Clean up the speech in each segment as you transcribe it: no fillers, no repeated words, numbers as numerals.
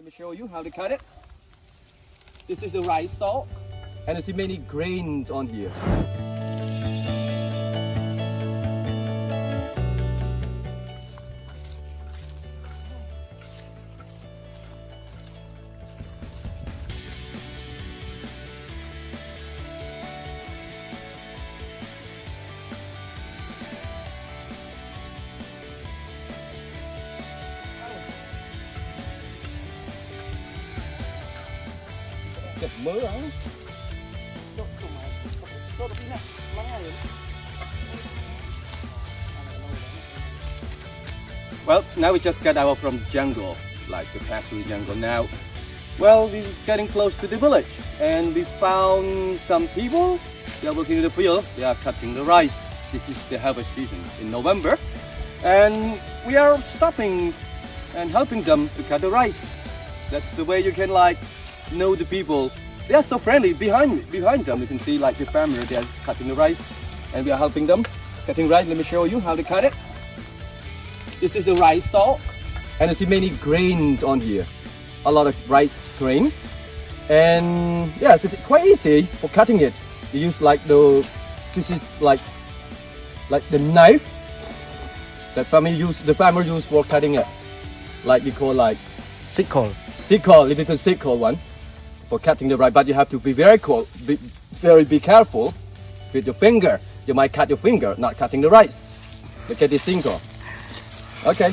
Let me show you how to cut it. This is the rice stalk, and you see many grains on here. Mớ á. Well, now we just got out from the jungle, like the pasture jungle. Now, well, we're getting close to the village, and we found some people. They are working in the field. They are cutting the rice. This is the harvest season in November, and we are stopping and helping them to cut the rice. That's the way you can know the people. They are so friendly. Behind them you can see the farmer. They are cutting the rice, and we are helping them cutting rice. Let me show you how to cut it. This is the rice stalk, and you see many grains on here. A lot of rice grain, and yeah, it's quite easy for cutting it. You use this is like the knife that the farmer use for cutting it. We call sickle. Little sickle one for cutting the rice. But you have to be very careful with your finger. You might cut your finger not cutting the rice. Look at this sickle. Okay.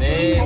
Nè,